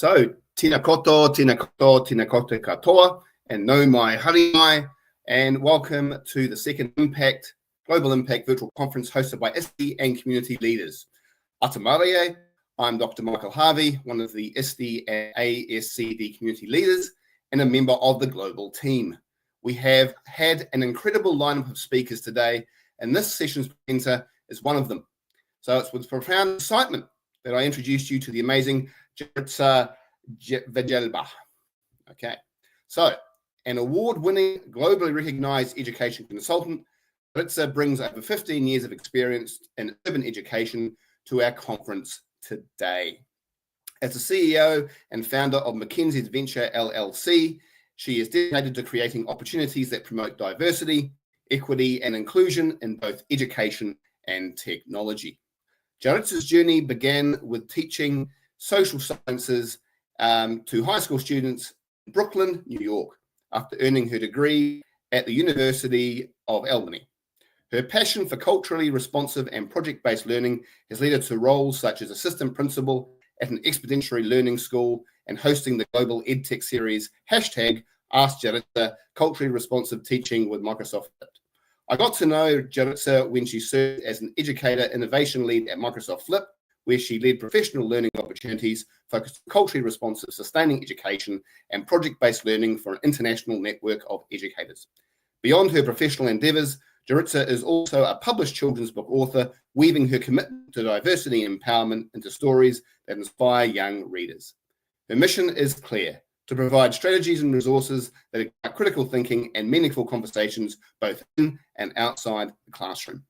So, tina koto, tina koto, tina koto katoa, and no mai hari mai, and welcome to the second Global Impact Virtual Conference hosted by ISTE and community leaders. Atamarie, I'm Dr. Michael Harvey, one of the ISTE and ASCD community leaders and a member of the global team. We have had an incredible lineup of speakers today, and this session's presenter is one of them. So it's with profound excitement that I introduced you to the amazing Yaritza Villalba. Okay, so an award-winning, globally recognized education consultant, Yaritza brings over 15 years of experience in urban education to our conference today. As the CEO and founder of Mackenzie's Venture LLC, she is dedicated to creating opportunities that promote diversity, equity, and inclusion in both education and technology. Yaritza's journey began with teaching social sciences to high school students in Brooklyn, New York, after earning her degree at the University of Albany. Her passion for culturally responsive and project-based learning has led her to roles such as assistant principal at an expeditionary learning school and hosting the global EdTech series #Ask Yaritza Culturally Responsive Teaching with Microsoft. I got to know Yaritza when she served as an educator innovation lead at Microsoft Flip, where she led professional learning opportunities focused on culturally responsive, sustaining education and project-based learning for an international network of educators. Beyond her professional endeavors, Yaritza is also a published children's book author, weaving her commitment to diversity and empowerment into stories that inspire young readers. Her mission is clear: to provide strategies and resources that ignite critical thinking and meaningful conversations both in and outside the classroom.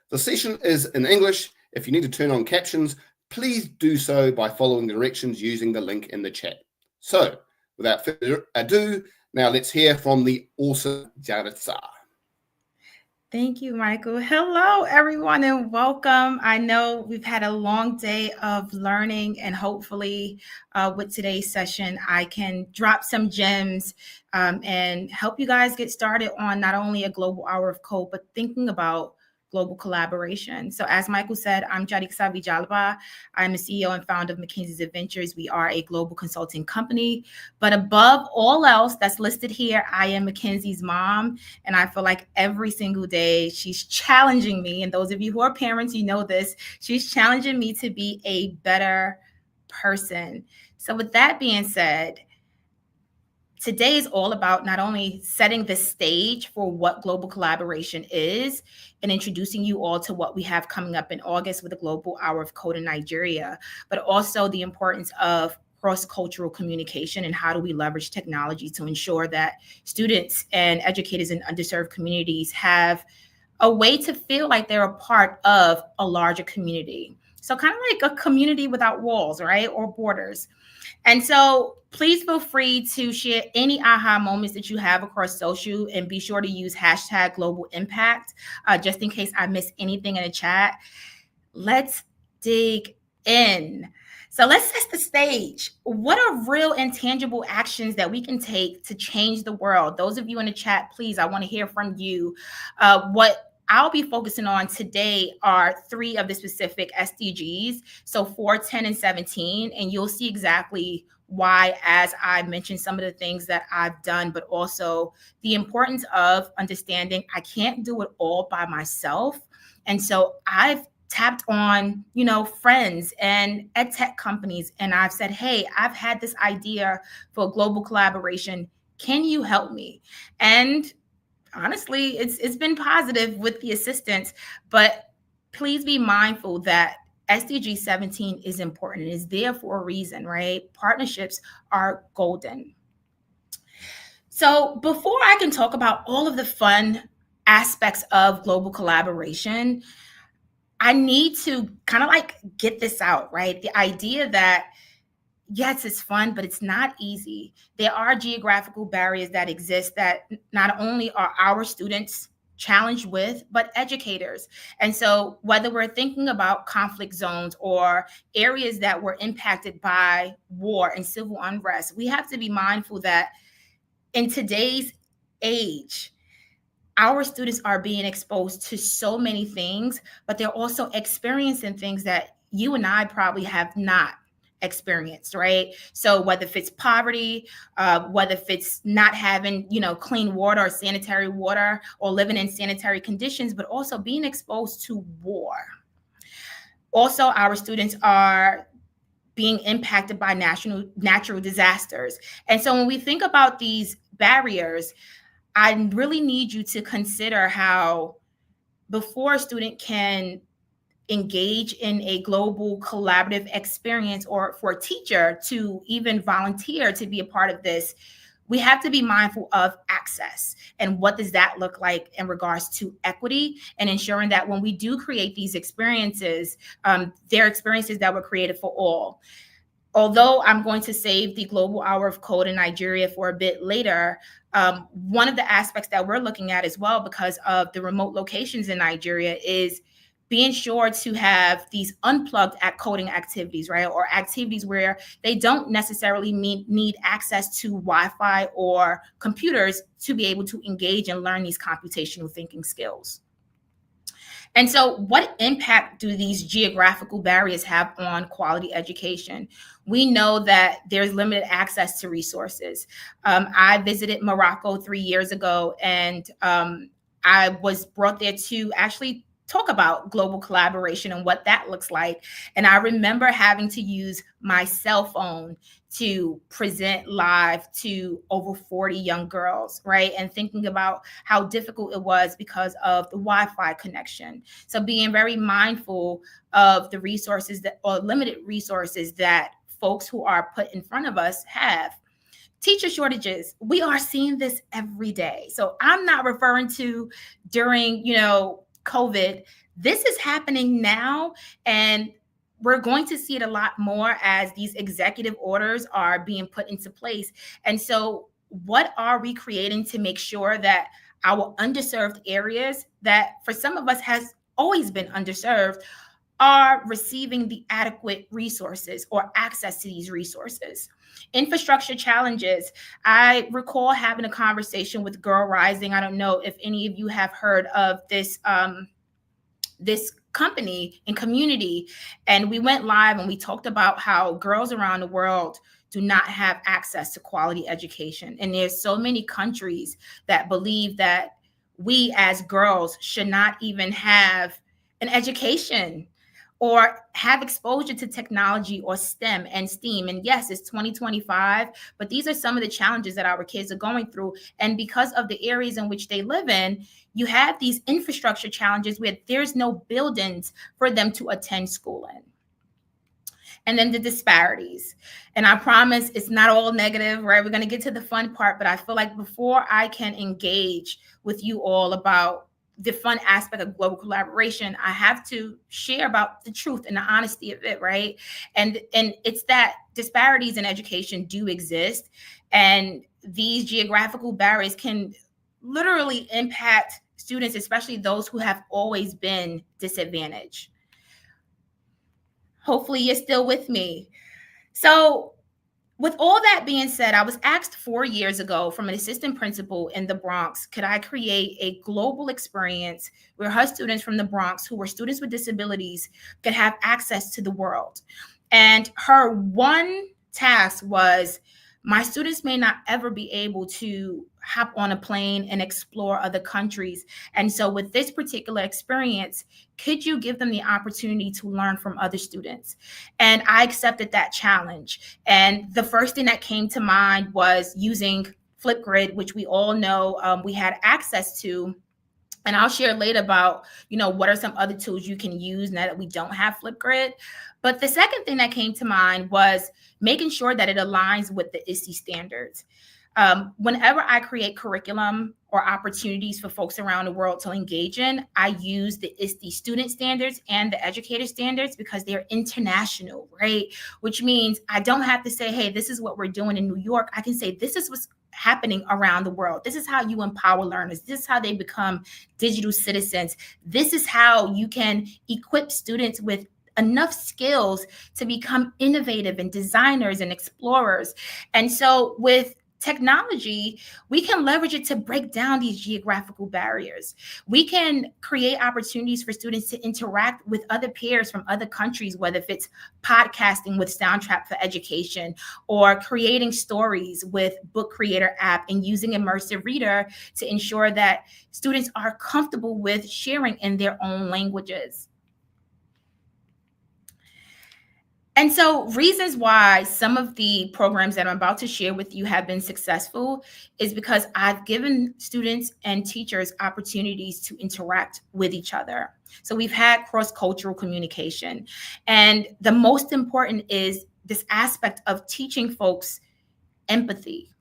The session is in English. If you need to turn on captions, please do so by following the directions using the link in the chat. So, without further ado, now let's hear from the awesome Yaritza. Thank you, Michael. Hello, everyone, and welcome. I know we've had a long day of learning, and hopefully with today's session, I can drop some gems and help you guys get started on not only a global hour of code, but thinking about global collaboration. So as Michael said, I'm Yaritza Villalba. I'm the CEO and founder of Mackenzie's Adventures. We are a global consulting company, but above all else that's listed here, I am Mackenzie's mom. And I feel like every single day she's challenging me. And those of you who are parents, you know this, she's challenging me to be a better person. So with that being said, today is all about not only setting the stage for what global collaboration is and introducing you all to what we have coming up in August with the Global Hour of Code in Nigeria, but also the importance of cross-cultural communication and how do we leverage technology to ensure that students and educators in underserved communities have a way to feel like they're a part of a larger community. So kind of like a community without walls, right? Or borders. And so please feel free to share any aha moments that you have across social, and be sure to use #GlobalImpact just in case I miss anything in the chat. Let's dig in. So let's set the stage. What are real and tangible actions that we can take to change the world? Those of you in the chat, please, I want to hear from you. What I'll be focusing on today are 3 of the specific SDGs, so 4, 10, and 17, and you'll see exactly why as I mentioned some of the things that I've done, but also the importance of understanding I can't do it all by myself. And so I've tapped on, friends and ed tech companies, and I've said, hey, I've had this idea for global collaboration. Can you help me? And honestly, it's been positive with the assistance, but please be mindful that SDG 17 is important. It is there for a reason, right? Partnerships are golden. So before I can talk about all of the fun aspects of global collaboration, I need to kind of like get this out, right? The idea that yes, it's fun, but it's not easy. There are geographical barriers that exist that not only are our students challenged with, but educators. And so whether we're thinking about conflict zones or areas that were impacted by war and civil unrest, we have to be mindful that in today's age, our students are being exposed to so many things, but they're also experiencing things that you and I probably have not. experienced, right? So whether if it's poverty, whether if it's not having, clean water or sanitary water, or living in sanitary conditions, but also being exposed to war. Also, our students are being impacted by natural disasters. And so when we think about these barriers, I really need you to consider how before a student can engage in a global collaborative experience, or for a teacher to even volunteer to be a part of this, we have to be mindful of access. And what does that look like in regards to equity, and ensuring that when we do create these experiences, they're experiences that were created for all. Although I'm going to save the Global Hour of Code in Nigeria for a bit later, one of the aspects that we're looking at as well, because of the remote locations in Nigeria, is being sure to have these unplugged coding activities, right? Or activities where they don't necessarily need access to Wi-Fi or computers to be able to engage and learn these computational thinking skills. And so what impact do these geographical barriers have on quality education? We know that there's limited access to resources. I visited Morocco 3 years ago, and I was brought there to actually talk about global collaboration and what that looks like. And I remember having to use my cell phone to present live to over 40 young girls, right? And thinking about how difficult it was because of the Wi-Fi connection. So being very mindful of the resources or limited resources that folks who are put in front of us have. Teacher shortages, we are seeing this every day. So I'm not referring to during, COVID. This is happening now, and we're going to see it a lot more as these executive orders are being put into place. And so what are we creating to make sure that our underserved areas, that for some of us has always been underserved, are receiving the adequate resources or access to these resources? Infrastructure challenges. I recall having a conversation with Girl Rising. I don't know if any of you have heard of this company and community. And we went live and we talked about how girls around the world do not have access to quality education. And there's so many countries that believe that we as girls should not even have an education or have exposure to technology or STEM and STEAM. And yes, it's 2025, but these are some of the challenges that our kids are going through. And because of the areas in which they live in, you have these infrastructure challenges where there's no buildings for them to attend school in. And then the disparities. And I promise it's not all negative, right? We're going to get to the fun part, but I feel like before I can engage with you all about the fun aspect of global collaboration, I have to share about the truth and the honesty of it, right? And it's that disparities in education do exist, and these geographical barriers can literally impact students, especially those who have always been disadvantaged. Hopefully you're still with me. So with all that being said, I was asked 4 years ago from an assistant principal in the Bronx, could I create a global experience where her students from the Bronx, who were students with disabilities, could have access to the world? And her one task was, my students may not ever be able to hop on a plane and explore other countries. And so with this particular experience, could you give them the opportunity to learn from other students? And I accepted that challenge. And the first thing that came to mind was using Flipgrid, which we all know we had access to. And I'll share later about, what are some other tools you can use now that we don't have Flipgrid. But the second thing that came to mind was making sure that it aligns with the ISTE standards. Whenever I create curriculum or opportunities for folks around the world to engage in, I use the ISTE student standards and the educator standards because they're international, right? Which means I don't have to say, hey, this is what we're doing in New York. I can say, this is what's happening around the world. This is how you empower learners. This is how they become digital citizens. This is how you can equip students with enough skills to become innovative and designers and explorers. And so with technology, we can leverage it to break down these geographical barriers. We can create opportunities for students to interact with other peers from other countries, whether if it's podcasting with Soundtrack for Education or creating stories with Book Creator app and using Immersive Reader to ensure that students are comfortable with sharing in their own languages. And so reasons why some of the programs that I'm about to share with you have been successful is because I've given students and teachers opportunities to interact with each other. So we've had cross-cultural communication. And the most important is this aspect of teaching folks empathy,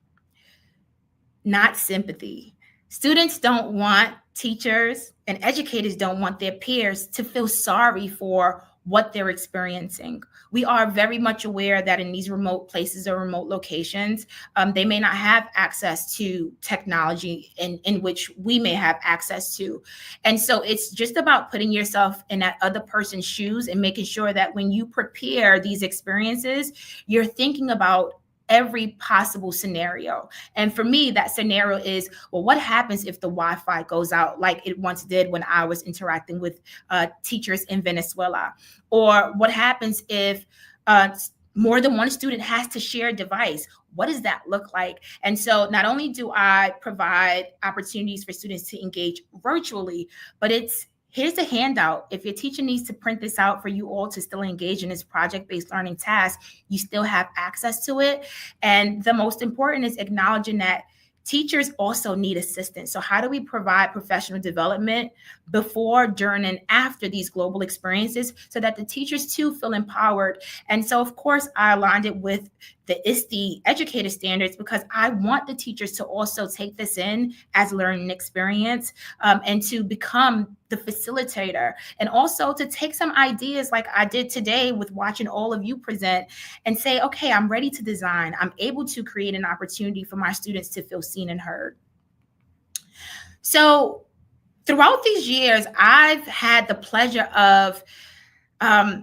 not sympathy. Students don't want teachers and educators don't want their peers to feel sorry for what they're experiencing. We are very much aware that in these remote places or remote locations, they may not have access to technology in which we may have access to. And so it's just about putting yourself in that other person's shoes and making sure that when you prepare these experiences, you're thinking about every possible scenario. And for me, that scenario is, well, what happens if the Wi-Fi goes out like it once did when I was interacting with teachers in Venezuela? Or what happens if more than one student has to share a device? What does that look like? And so not only do I provide opportunities for students to engage virtually, but here's a handout. If your teacher needs to print this out for you all to still engage in this project-based learning task, you still have access to it. And the most important is acknowledging that teachers also need assistance. So how do we provide professional development before, during, and after these global experiences so that the teachers too feel empowered? And so, of course, I aligned it with the ISTE educator standards because I want the teachers to also take this in as learning experience and to become the facilitator, and also to take some ideas like I did today with watching all of you present and say, okay, I'm ready to design. I'm able to create an opportunity for my students to feel seen and heard. So throughout these years, I've had the pleasure of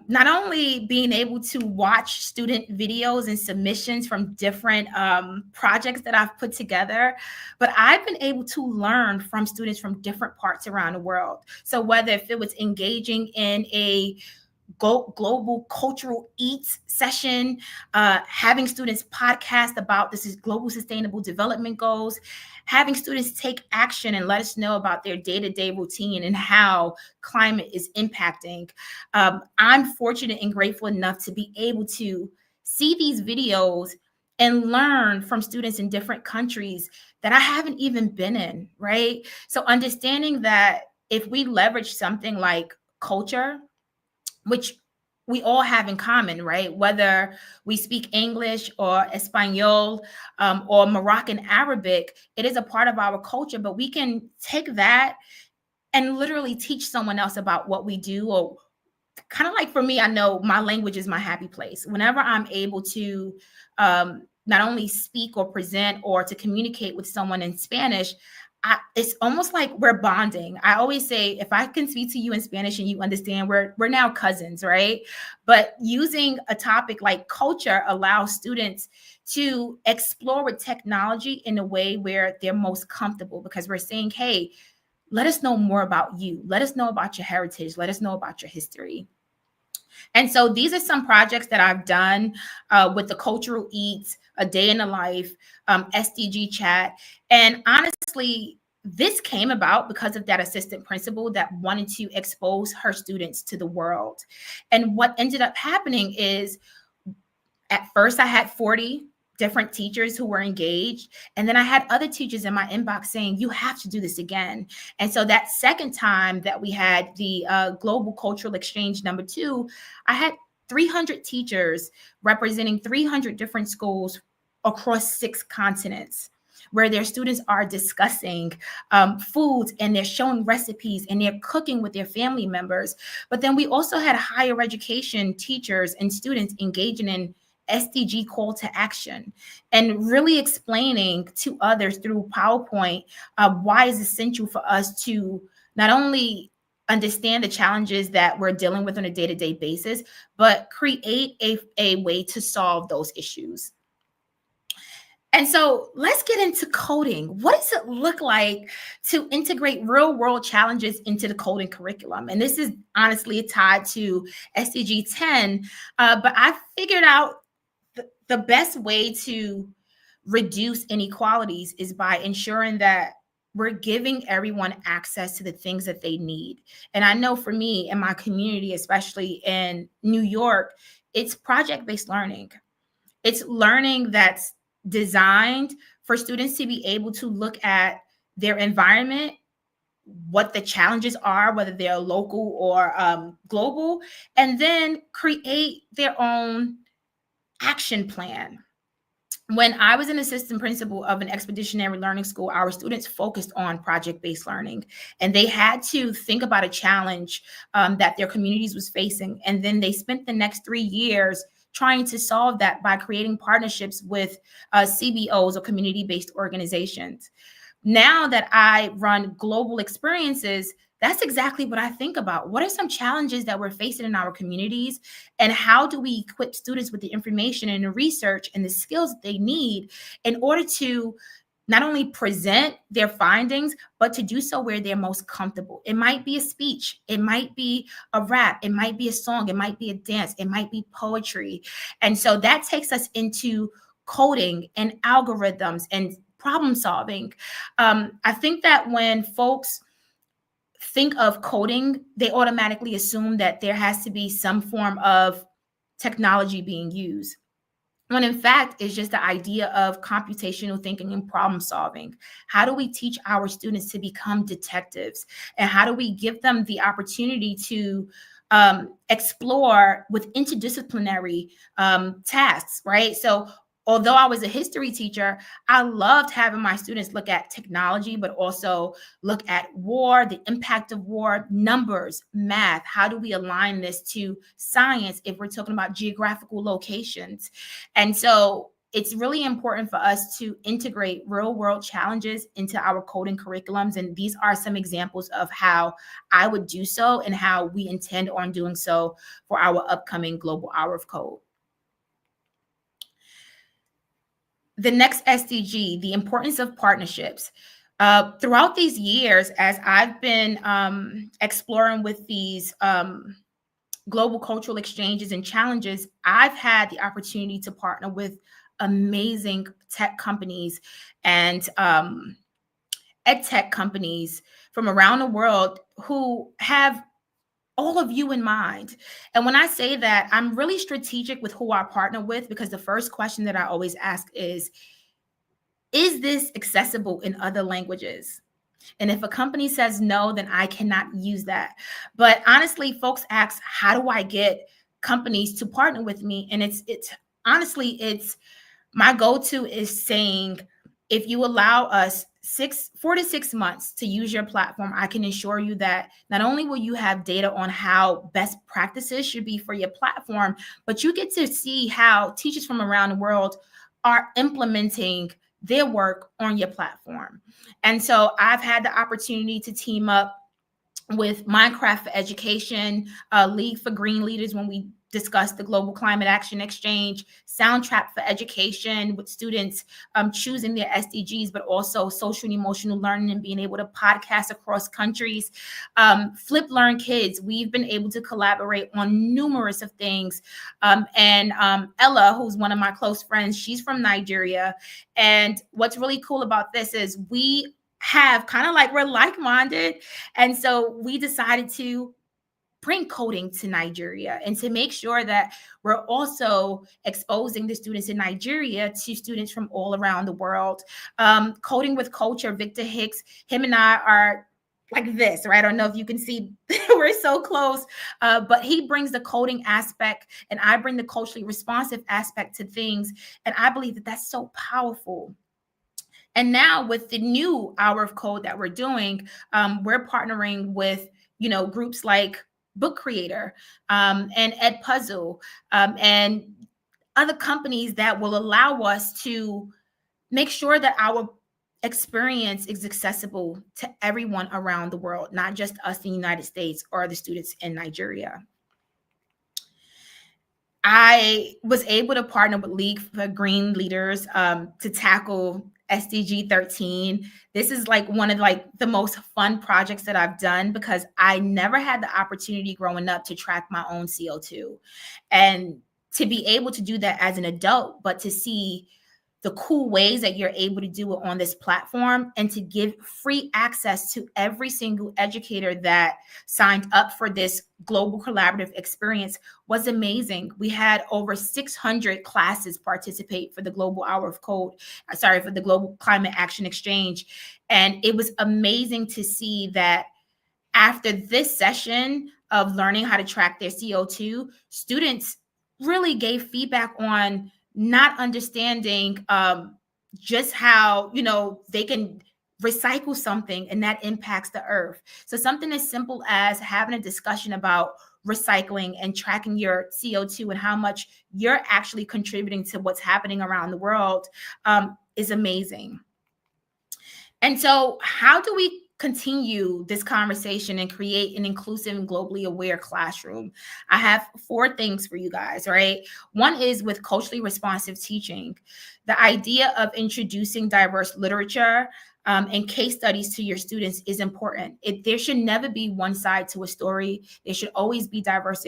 not only being able to watch student videos and submissions from different projects that I've put together, but I've been able to learn from students from different parts around the world. So whether if it was engaging in a global cultural eats session, having students podcast about this is global sustainable development goals, having students take action and let us know about their day-to-day routine and how climate is impacting. I'm fortunate and grateful enough to be able to see these videos and learn from students in different countries that I haven't even been in, right? So understanding that if we leverage something like culture, which we all have in common, right? Whether we speak English or Espanol or Moroccan Arabic, it is a part of our culture, but we can take that and literally teach someone else about what we do. Or kind of like for me, I know my language is my happy place. Whenever I'm able to not only speak or present or to communicate with someone in Spanish, it's almost like we're bonding. I always say, if I can speak to you in Spanish and you understand, we're now cousins, right? But using a topic like culture allows students to explore with technology in a way where they're most comfortable, because we're saying, hey, let us know more about you. Let us know about your heritage. Let us know about your history. And so these are some projects that I've done with the Cultural Eats, A Day in the Life, SDG Chat. And honestly, this came about because of that assistant principal that wanted to expose her students to the world. And what ended up happening is, at first I had 40 different teachers who were engaged. And then I had other teachers in my inbox saying, you have to do this again. And so that second time that we had the Global Cultural Exchange #2, I had 300 teachers representing 300 different schools across 6 continents, where their students are discussing foods and they're showing recipes and they're cooking with their family members. But then we also had higher education teachers and students engaging in SDG call to action and really explaining to others through PowerPoint why it's essential for us to not only understand the challenges that we're dealing with on a day-to-day basis, but create a way to solve those issues. And so let's get into coding. What does it look like to integrate real world challenges into the coding curriculum? And this is honestly tied to SDG 10, but I figured out the best way to reduce inequalities is by ensuring that we're giving everyone access to the things that they need. And I know for me in my community, especially in New York, it's project-based learning. It's learning that's designed for students to be able to look at their environment, what the challenges are, whether they're local or global, and then create their own action plan. When I was an assistant principal of an expeditionary learning school, our students focused on project-based learning, and they had to think about a challenge that their communities was facing. And then they spent the next 3 years trying to solve that by creating partnerships with CBOs or community-based organizations. Now that I run global experiences, that's exactly what I think about. What are some challenges that we're facing in our communities? And how do we equip students with the information and the research and the skills that they need in order to not only present their findings, but to do so where they're most comfortable? It might be a speech, it might be a rap, it might be a song, it might be a dance, it might be poetry. And so that takes us into coding and algorithms and problem solving. I think that when folks think of coding, they automatically assume that there has to be some form of technology being used, when in fact it's just the idea of computational thinking and problem solving. How do we teach our students to become detectives? And how do we give them the opportunity to explore with interdisciplinary tasks, right? So although I was a history teacher, I loved having my students look at technology, but also look at war, the impact of war, numbers, math. How do we align this to science if we're talking about geographical locations? And so it's really important for us to integrate real world challenges into our coding curriculums. And these are some examples of how I would do so and how we intend on doing so for our upcoming Global Hour of Code. The next SDG, the importance of partnerships. Throughout these years, as I've been exploring with these global cultural exchanges and challenges, I've had the opportunity to partner with amazing tech companies and ed tech companies from around the world who have all of you in mind. And when I say that, I'm really strategic with who I partner with, because the first question that I always ask is this accessible in other languages? And if a company says no, then I cannot use that. But honestly, folks ask, how do I get companies to partner with me? And it's honestly, it's my go-to is saying, if you allow us 4 to 6 months to use your platform, I can assure you that not only will you have data on how best practices should be for your platform, but you get to see how teachers from around the world are implementing their work on your platform. And so I've had the opportunity to team up with Minecraft for Education, League for Green Leaders when we discussed the Global Climate Action Exchange, Soundtrap for Education with students choosing their SDGs, but also social and emotional learning and being able to podcast across countries. Flip Learn Kids, we've been able to collaborate on numerous of things. And Ella, who's one of my close friends, she's from Nigeria. And what's really cool about this is we have kind of like, we're like-minded. And so we decided to bring coding to Nigeria and to make sure that we're also exposing the students in Nigeria to students from all around the world. Coding with Culture, Victor Hicks, him and I are like this, right? I don't know if you can see, we're so close, but he brings the coding aspect and I bring the culturally responsive aspect to things. And I believe that that's so powerful. And now with the new Hour of Code that we're doing, we're partnering with, groups like Book Creator and Edpuzzle and other companies that will allow us to make sure that our experience is accessible to everyone around the world, not just us in the United States or the students in Nigeria. I was able to partner with League for Green Leaders to tackle SDG 13. This is like one of like the most fun projects that I've done because I never had the opportunity growing up to track my own CO2. And to be able to do that as an adult, but to see the cool ways that you're able to do it on this platform and to give free access to every single educator that signed up for this global collaborative experience was amazing. We had over 600 classes participate for the Global Hour of Code, for the Global Climate Action Exchange. And it was amazing to see that after this session of learning how to track their CO2, students really gave feedback on not understanding just how, they can recycle something and that impacts the earth. So something as simple as having a discussion about recycling and tracking your CO2 and how much you're actually contributing to what's happening around the world is amazing. And so how do we continue this conversation and create an inclusive and globally aware classroom? I have 4 things for you guys, right? One is with culturally responsive teaching. The idea of introducing diverse literature and case studies to your students is important. There should never be one side to a story. There should always be diverse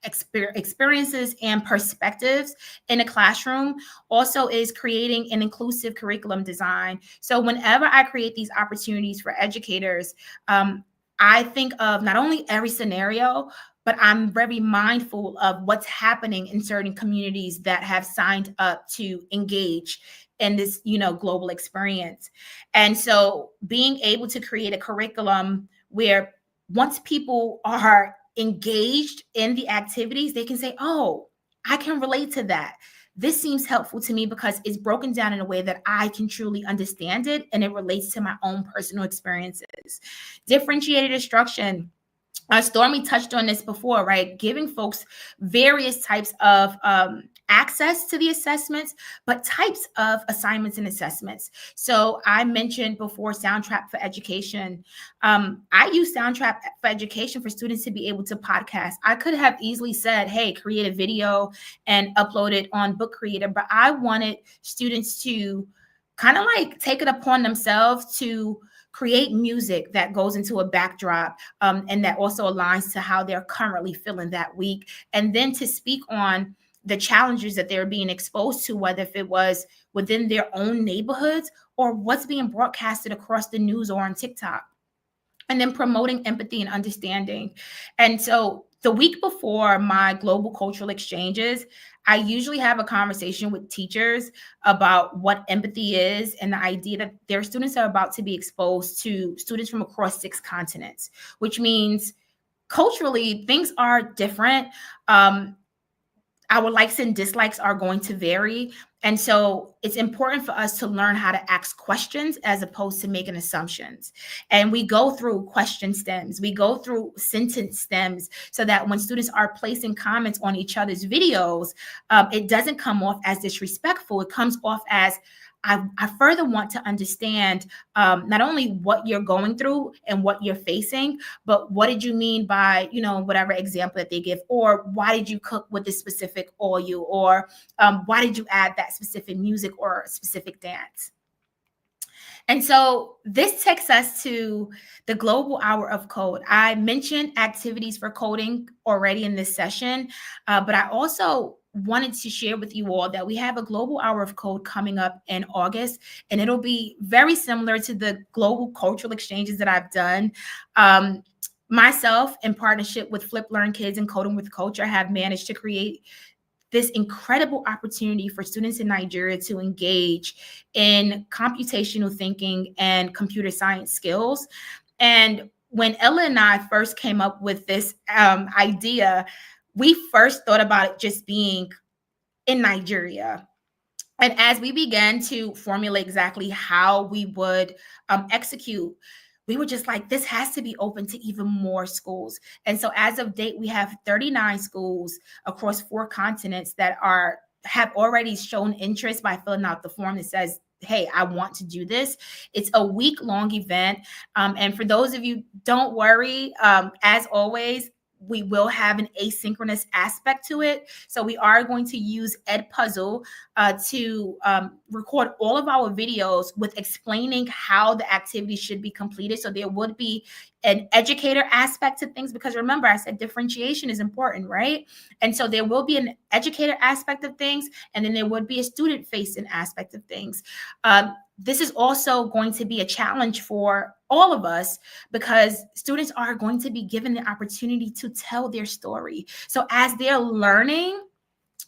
experiences and perspectives in a classroom. Also is creating an inclusive curriculum design. So whenever I create these opportunities for educators, I think of not only every scenario, but I'm very mindful of what's happening in certain communities that have signed up to engage in this, global experience. And so being able to create a curriculum where once people are engaged in the activities, they can say, oh, I can relate to that. This seems helpful to me because it's broken down in a way that I can truly understand it and it relates to my own personal experiences. Differentiated instruction. Stormy touched on this before, right? Giving folks various types of access to the assessments, but types of assignments and assessments. So I mentioned before Soundtrap for Education. I use Soundtrap for Education for students to be able to podcast. I could have easily said, hey, create a video and upload it on Book Creator, but I wanted students to kind of like take it upon themselves to create music that goes into a backdrop and that also aligns to how they're currently feeling that week. And then to speak on the challenges that they're being exposed to, whether if it was within their own neighborhoods or what's being broadcasted across the news or on TikTok. And then promoting empathy and understanding. And so the week before my global cultural exchanges, I usually have a conversation with teachers about what empathy is and the idea that their students are about to be exposed to students from across 6 continents, which means culturally things are different. Our likes and dislikes are going to vary. And so it's important for us to learn how to ask questions as opposed to making assumptions. And we go through question stems, we go through sentence stems so that when students are placing comments on each other's videos, it doesn't come off as disrespectful. It comes off as, I further want to understand not only what you're going through and what you're facing, but what did you mean by, whatever example that they give, or why did you cook with this specific oil, or why did you add that specific music or specific dance? And so this takes us to the Global Hour of Code. I mentioned activities for coding already in this session, but I also wanted to share with you all that we have a Global Hour of Code coming up in August, and it'll be very similar to the global cultural exchanges that I've done. Myself, in partnership with Flip Learn Kids and Coding with Culture, have managed to create this incredible opportunity for students in Nigeria to engage in computational thinking and computer science skills. And when Ella and I first came up with this idea, we first thought about it just being in Nigeria. And as we began to formulate exactly how we would execute, we were just like, this has to be open to even more schools. And so as of date, we have 39 schools across 4 continents that have already shown interest by filling out the form that says, hey, I want to do this. It's a week-long event. And for those of you, don't worry. As always, we will have an asynchronous aspect to it. So we are going to use Edpuzzle to record all of our videos with explaining how the activity should be completed. So there would be an educator aspect to things, because remember, I said differentiation is important, right? And so there will be an educator aspect of things, and then there would be a student-facing aspect of things. This is also going to be a challenge for all of us, because students are going to be given the opportunity to tell their story. So as they're learning,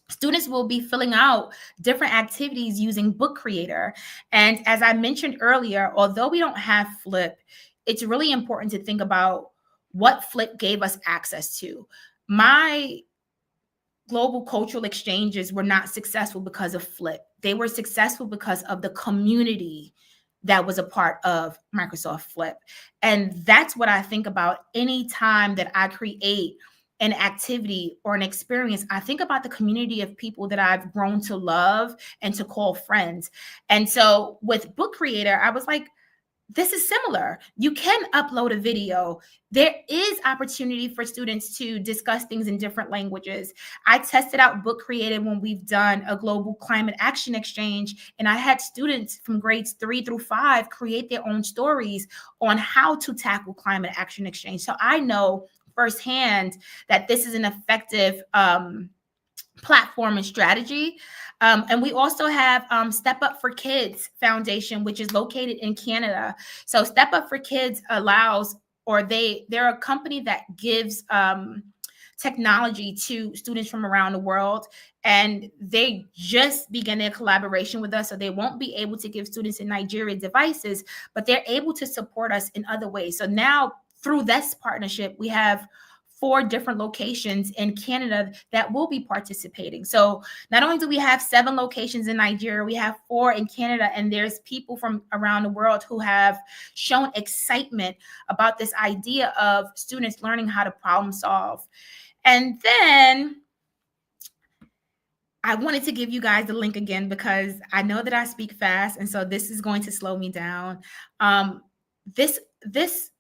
students will be filling out different activities using Book Creator. And as I mentioned earlier, although we don't have Flip, it's really important to think about what Flip gave us access to. My global cultural exchanges were not successful because of Flip. They were successful because of the community that was a part of Microsoft Flip. And that's what I think about any time that I create an activity or an experience. I think about the community of people that I've grown to love and to call friends. And so with Book Creator, I was like, this is similar. You can upload a video. There is opportunity for students to discuss things in different languages. I tested out Book Creator when we've done a global climate action exchange, and I had students from grades 3 through 5 create their own stories on how to tackle climate action exchange. So I know firsthand that this is an effective platform and strategy. And we also have Step Up for Kids Foundation, which is located in Canada. So Step Up for Kids allows, or they're a company that gives technology to students from around the world. And they just began their collaboration with us. So they won't be able to give students in Nigeria devices, but they're able to support us in other ways. So now through this partnership, we have 4 different locations in Canada that will be participating. So not only do we have 7 locations in Nigeria, we have 4 in Canada, and there's people from around the world who have shown excitement about this idea of students learning how to problem solve. And then I wanted to give you guys the link again, because I know that I speak fast, and so this is going to slow me down. This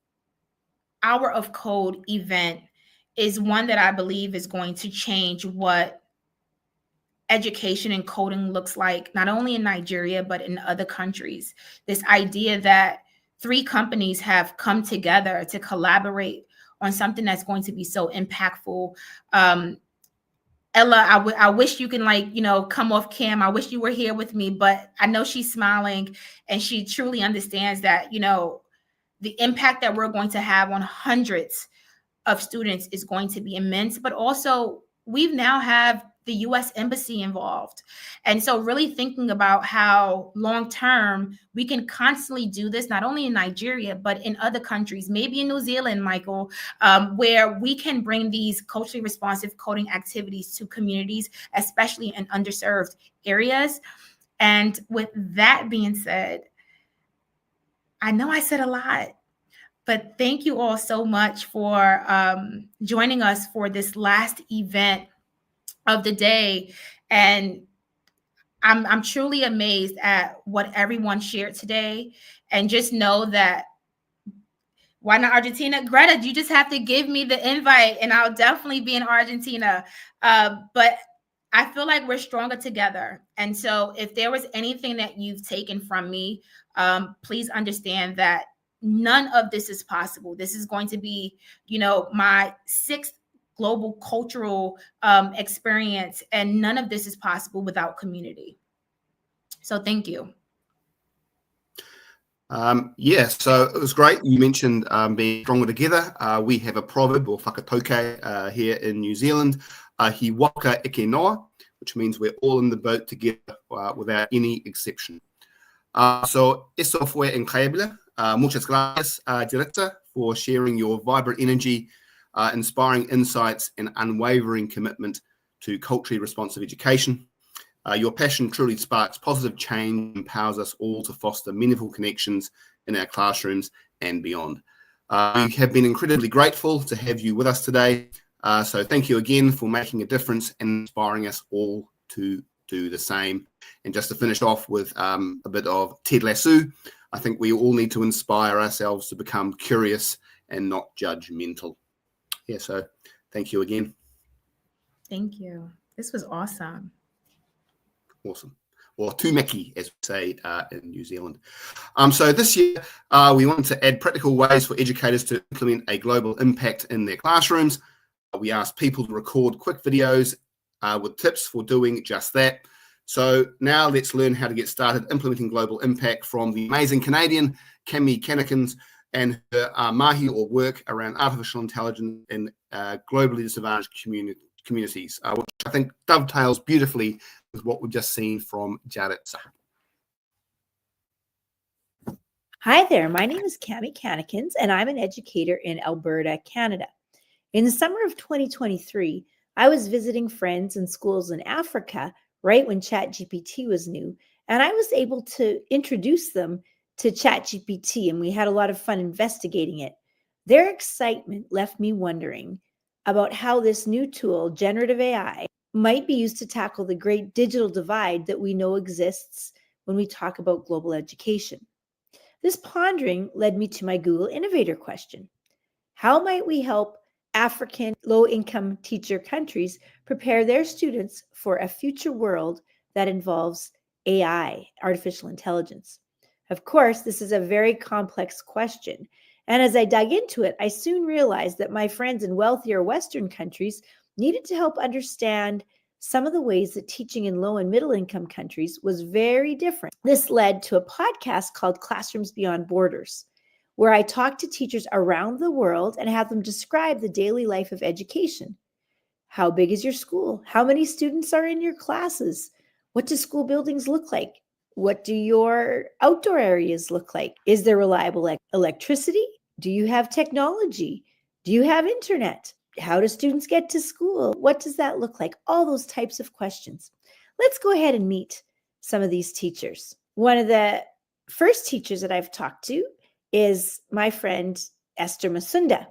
Hour of Code event is one that I believe is going to change what education and coding looks like, not only in Nigeria, but in other countries. This idea that 3 companies have come together to collaborate on something that's going to be so impactful. Ella, I wish you can come off cam. I wish you were here with me, but I know she's smiling and she truly understands that, the impact that we're going to have on hundreds of students is going to be immense. But also we now have the US Embassy involved. And so really thinking about how long-term we can constantly do this, not only in Nigeria, but in other countries, maybe in New Zealand, Michael, where we can bring these culturally responsive coding activities to communities, especially in underserved areas. And with that being said, I know I said a lot, but thank you all so much for joining us for this last event of the day. And I'm truly amazed at what everyone shared today. And just know that, why not Argentina? Greta, you just have to give me the invite and I'll definitely be in Argentina. But I feel like we're stronger together. And so if there was anything that you've taken from me, please understand that none of this is possible. This is going to be, my 6th global cultural experience, and none of this is possible without community. So thank you. So it was great. You mentioned being stronger together. We have a proverb, or whakatoke, here in New Zealand, hi waka eke noa, which means we're all in the boat together without any exception. So eso fue increíble. Muchas gracias, Yaritza, for sharing your vibrant energy, inspiring insights, and unwavering commitment to culturally responsive education. Your passion truly sparks positive change and empowers us all to foster meaningful connections in our classrooms and beyond. We have been incredibly grateful to have you with us today. So thank you again for making a difference and inspiring us all to do the same. And just to finish off with a bit of Ted Lasso, I think we all need to inspire ourselves to become curious and not judgmental. So Thank you again. Thank you. This was awesome. Awesome. Or tūmeki, as we say in New Zealand. So this year, we wanted to add practical ways for educators to implement a global impact in their classrooms. We asked people to record quick videos with tips for doing just that. So now let's learn how to get started implementing global impact from the amazing Canadian Cami Cannikins and her mahi or work around artificial intelligence in globally disadvantaged communities, which I think dovetails beautifully with what we've just seen from Yaritza. Hi there, my name is Cami Cannikins, and I'm an educator in Alberta, Canada. In the summer of 2023, I was visiting friends and schools in Africa right when ChatGPT was new, and I was able to introduce them to ChatGPT, and we had a lot of fun investigating it. Their excitement left me wondering about how this new tool, generative AI, might be used to tackle the great digital divide that we know exists when we talk about global education. This pondering led me to my Google Innovator question. How might we help African low-income teacher countries prepare their students for a future world that involves AI, artificial intelligence? Of course, this is a very complex question. And as I dug into it, I soon realized that my friends in wealthier Western countries needed to help understand some of the ways that teaching in low and middle income countries was very different. This led to a podcast called Classrooms Beyond Borders, where I talk to teachers around the world and have them describe the daily life of education. How big is your school? How many students are in your classes? What do school buildings look like? What do your outdoor areas look like? Is there reliable electricity? Do you have technology? Do you have internet? How do students get to school? What does that look like? All those types of questions. Let's go ahead and meet some of these teachers. One of the first teachers that I've talked to is my friend Esther Masunda,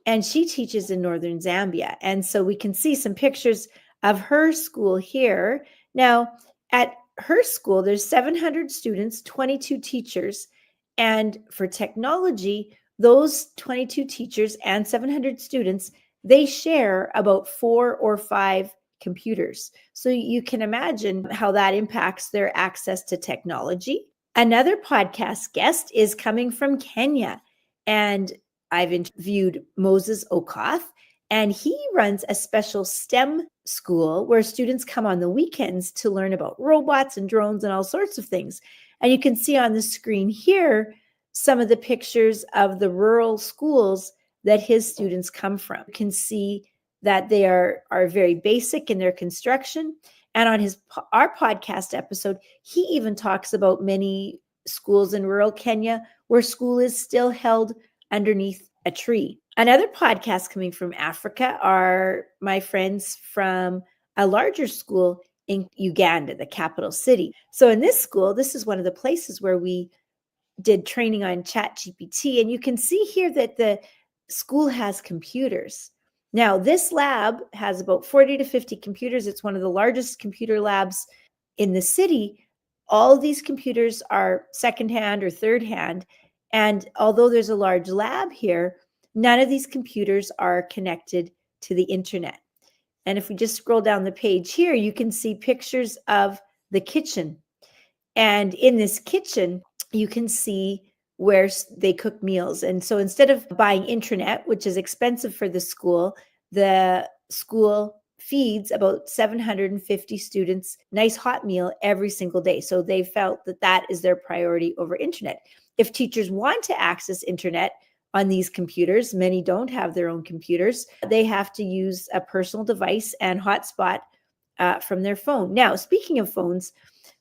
and she teaches in northern Zambia. And so we can see some pictures of her school here. Now, at her school, there's 700 students, 22 teachers, and for technology, those 22 teachers and 700 students, they share about 4 or 5 computers. So you can imagine how that impacts their access to technology. Another podcast guest is coming from Kenya, and I've interviewed Moses Okoth, and he runs a special STEM school where students come on the weekends to learn about robots and drones and all sorts of things. And you can see on the screen here some of the pictures of the rural schools that his students come from. You can see that they are very basic in their construction. And on our podcast episode, he even talks about many schools in rural Kenya where school is still held underneath a tree. Another podcast coming from Africa are my friends from a larger school in Uganda, the capital city. So in this school, this is one of the places where we did training on ChatGPT. And you can see here that the school has computers. Now, this lab has about 40 to 50 computers. It's one of the largest computer labs in the city. All of these computers are secondhand or third hand. And although there's a large lab here, none of these computers are connected to the internet. And if we just scroll down the page here, you can see pictures of the kitchen. And in this kitchen, you can see where they cook meals. And so instead of buying internet, which is expensive for the school feeds about 750 students nice hot meal every single day. So they felt that that is their priority over internet. If teachers want to access internet on these computers, many don't have their own computers, they have to use a personal device and hotspot from their phone. Now, speaking of phones,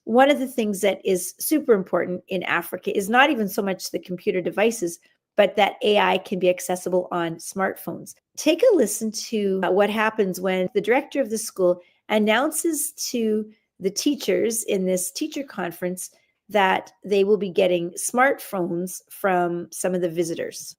one of the things that is super important in Africa is not even so much the computer devices, but that AI can be accessible on smartphones. Take a listen to what happens when the director of the school announces to the teachers in this teacher conference that they will be getting smartphones from some of the visitors.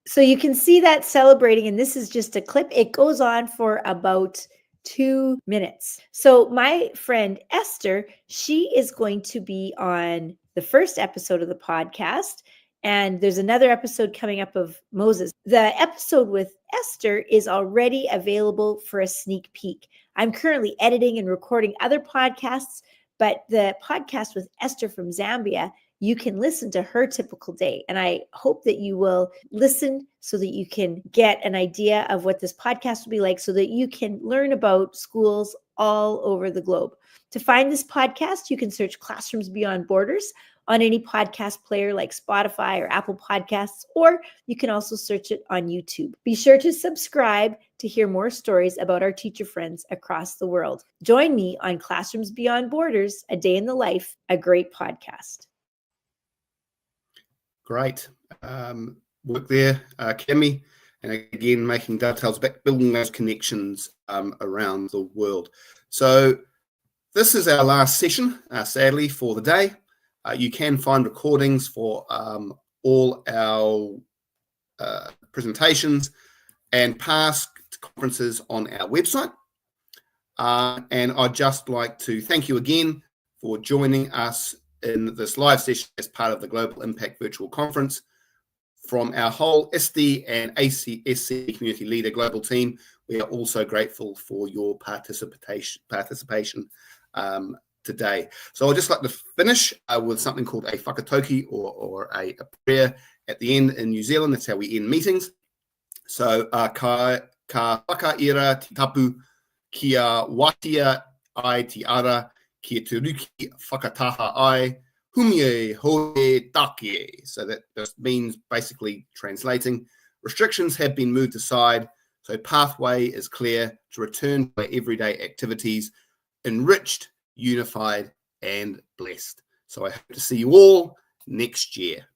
So you can see that celebrating, and this is just a clip. It goes on for about 2 minutes. So my friend Esther, she is going to be on the first episode of the podcast. And there's another episode coming up of Moses. The episode with Esther is already available for a sneak peek. I'm currently editing and recording other podcasts, but the podcast with Esther from Zambia, you can listen to her typical day. And I hope that you will listen so that you can get an idea of what this podcast will be like, so that you can learn about schools all over the globe. To find this podcast, you can search Classrooms Beyond Borders on any podcast player like Spotify or Apple Podcasts, or you can also search it on YouTube. Be sure to subscribe to hear more stories about our teacher friends across the world. Join me on Classrooms Beyond Borders, A Day in the Life, a great podcast. Great work there, Cami, and again making dovetails back, building those connections around the world. So this is our last session, sadly, for the day. You can find recordings for all our presentations and past conferences on our website. And I'd just like to thank you again for joining us in this live session as part of the Global Impact Virtual Conference. From our whole SD and ACSC Community Leader Global team, we are also grateful for your participation today. So I'd just like to finish with something called a whakatoki, or a prayer at the end in New Zealand. That's how we end meetings. So ka whakaira te tapu, kia watia ai te ara, kia turuki whakataha ai, humie hoe take. So that just means, basically translating, restrictions have been moved aside, so pathway is clear to return to our everyday activities, enriched, unified, and blessed. So I hope to see you all next year.